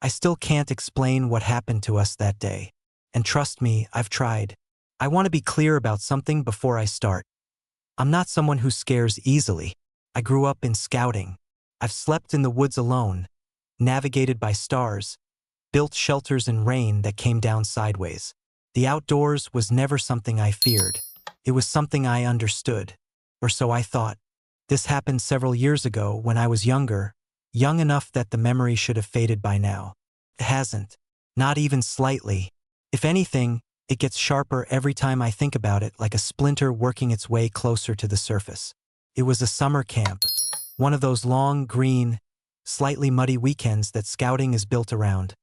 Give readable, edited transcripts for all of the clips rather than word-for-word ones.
I still can't explain what happened to us that day. And trust me, I've tried. I want to be clear about something before I start. I'm not someone who scares easily. I grew up in scouting. I've slept in the woods alone, navigated by stars, built shelters in rain that came down sideways. The outdoors was never something I feared. It was something I understood. Or so I thought. This happened several years ago when I was younger, young enough that the memory should have faded by now. It hasn't. Not even slightly. If anything, it gets sharper every time I think about it, like a splinter working its way closer to the surface. It was a summer camp. One of those long, green, slightly muddy weekends that scouting is built around.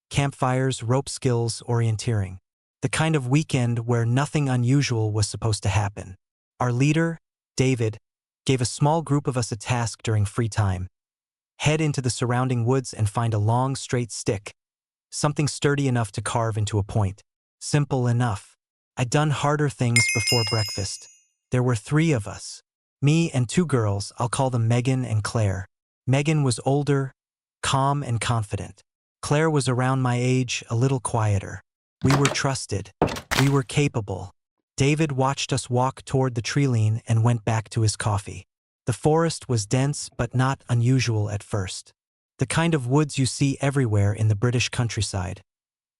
Campfires, rope skills, orienteering. The kind of weekend where nothing unusual was supposed to happen. Our leader, David, gave a small group of us a task during free time. Head into the surrounding woods and find a long, straight stick. Something sturdy enough to carve into a point. Simple enough. I'd done harder things before breakfast. There were 3 of us. Me and 2 girls, I'll call them Megan and Claire. Megan was older, calm and confident. Claire was around my age, a little quieter. We were trusted. We were capable. David watched us walk toward the tree-line and went back to his coffee. The forest was dense but not unusual at first. The kind of woods you see everywhere in the British countryside.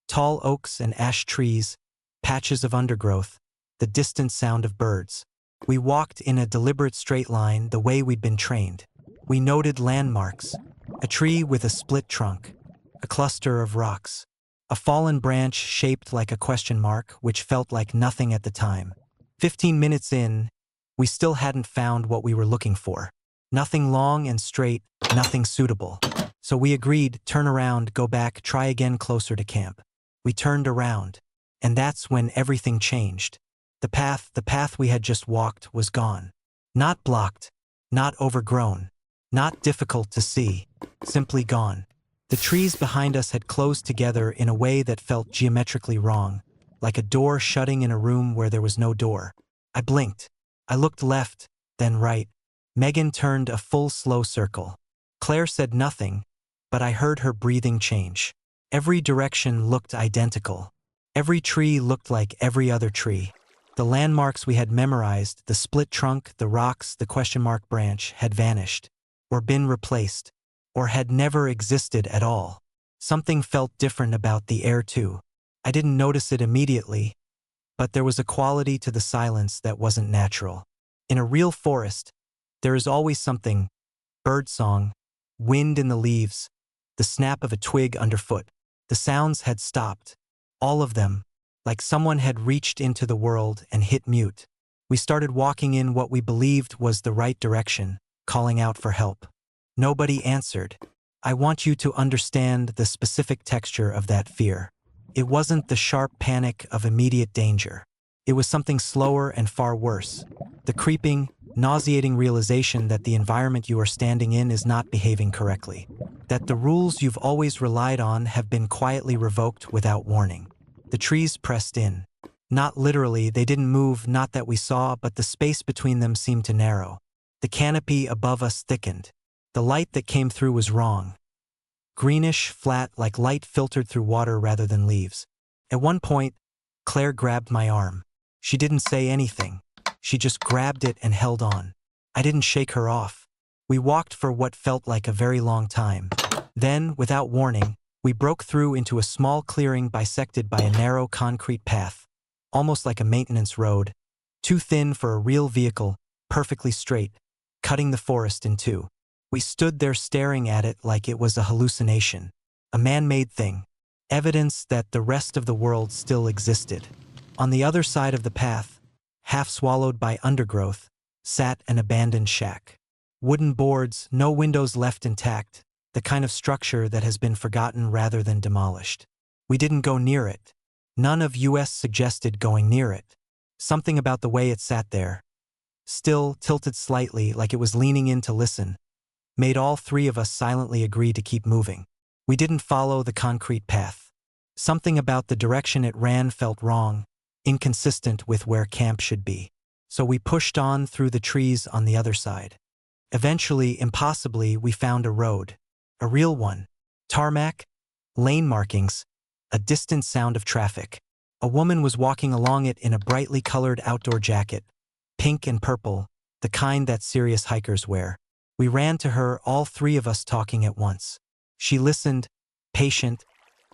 Tall oaks and ash trees, patches of undergrowth, the distant sound of birds. We walked in a deliberate straight line the way we'd been trained. We noted landmarks, a tree with a split trunk, a cluster of rocks, a fallen branch shaped like a question mark which felt like nothing at the time. 15 minutes in, we still hadn't found what we were looking for. Nothing long and straight, nothing suitable. So we agreed, turn around, go back, try again closer to camp. We turned around, and that's when everything changed. The path we had just walked was gone. Not blocked, not overgrown, not difficult to see, simply gone. The trees behind us had closed together in a way that felt geometrically wrong, like a door shutting in a room where there was no door. I blinked. I looked left, then right. Megan turned a full slow circle. Claire said nothing, but I heard her breathing change. Every direction looked identical. Every tree looked like every other tree. The landmarks we had memorized, the split trunk, the rocks, the question mark branch, had vanished, or been replaced, or had never existed at all. Something felt different about the air too. I didn't notice it immediately, but there was a quality to the silence that wasn't natural. In a real forest, there is always something, birdsong, wind in the leaves, the snap of a twig underfoot. The sounds had stopped, all of them, like someone had reached into the world and hit mute. We started walking in what we believed was the right direction, calling out for help. Nobody answered. I want you to understand the specific texture of that fear. It wasn't the sharp panic of immediate danger. It was something slower and far worse. The creeping, nauseating realization that the environment you are standing in is not behaving correctly. That the rules you've always relied on have been quietly revoked without warning. The trees pressed in. Not literally, they didn't move, not that we saw, but the space between them seemed to narrow. The canopy above us thickened. The light that came through was wrong. Greenish, flat, like light filtered through water rather than leaves. At one point, Claire grabbed my arm. She didn't say anything. She just grabbed it and held on. I didn't shake her off. We walked for what felt like a very long time. Then, without warning, we broke through into a small clearing bisected by a narrow concrete path, almost like a maintenance road, too thin for a real vehicle, perfectly straight, cutting the forest in two. We stood there staring at it like it was a hallucination, a man-made thing, evidence that the rest of the world still existed. On the other side of the path, half swallowed by undergrowth, sat an abandoned shack. Wooden boards, no windows left intact, the kind of structure that has been forgotten rather than demolished. We didn't go near it. None of us suggested going near it. Something about the way it sat there, still tilted slightly like it was leaning in to listen, made all 3 of us silently agree to keep moving. We didn't follow the concrete path. Something about the direction it ran felt wrong, inconsistent with where camp should be. So we pushed on through the trees on the other side. Eventually, impossibly, we found a road. A real one. Tarmac, lane markings, a distant sound of traffic. A woman was walking along it in a brightly colored outdoor jacket, pink and purple, the kind that serious hikers wear. We ran to her, all three of us talking at once. She listened, patient,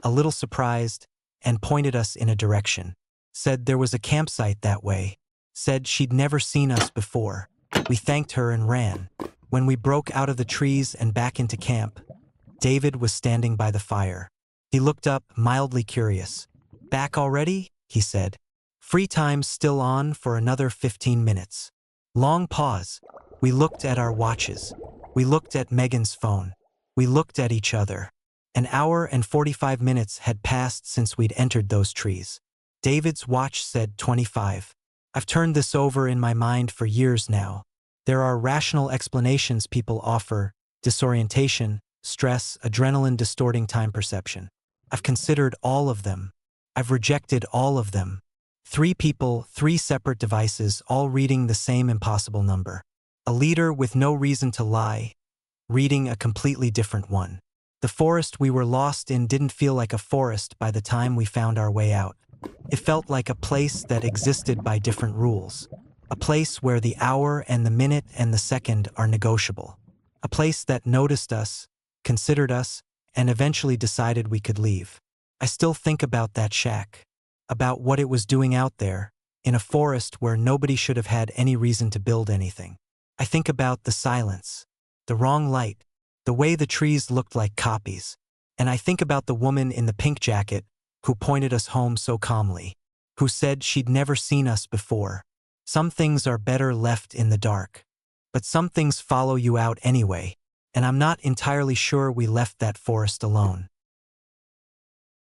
a little surprised, and pointed us in a direction. Said there was a campsite that way. Said she'd never seen us before. We thanked her and ran. When we broke out of the trees and back into camp, David was standing by the fire. He looked up, mildly curious. "Back already?" he said. "Free time's still on for another 15 minutes. Long pause. We looked at our watches. We looked at Megan's phone. We looked at each other. An hour and 45 minutes had passed since we'd entered those trees. David's watch said 25. I've turned this over in my mind for years now. There are rational explanations people offer: disorientation, stress, adrenaline distorting time perception. I've considered all of them. I've rejected all of them. 3 people, 3 separate devices, all reading the same impossible number. A leader with no reason to lie, reading a completely different one. The forest we were lost in didn't feel like a forest by the time we found our way out. It felt like a place that existed by different rules. A place where the hour and the minute and the second are negotiable. A place that noticed us, considered us, and eventually decided we could leave. I still think about that shack, about what it was doing out there, in a forest where nobody should have had any reason to build anything. I think about the silence, the wrong light, the way the trees looked like copies. And I think about the woman in the pink jacket who pointed us home so calmly, who said she'd never seen us before. Some things are better left in the dark. But some things follow you out anyway, and I'm not entirely sure we left that forest alone.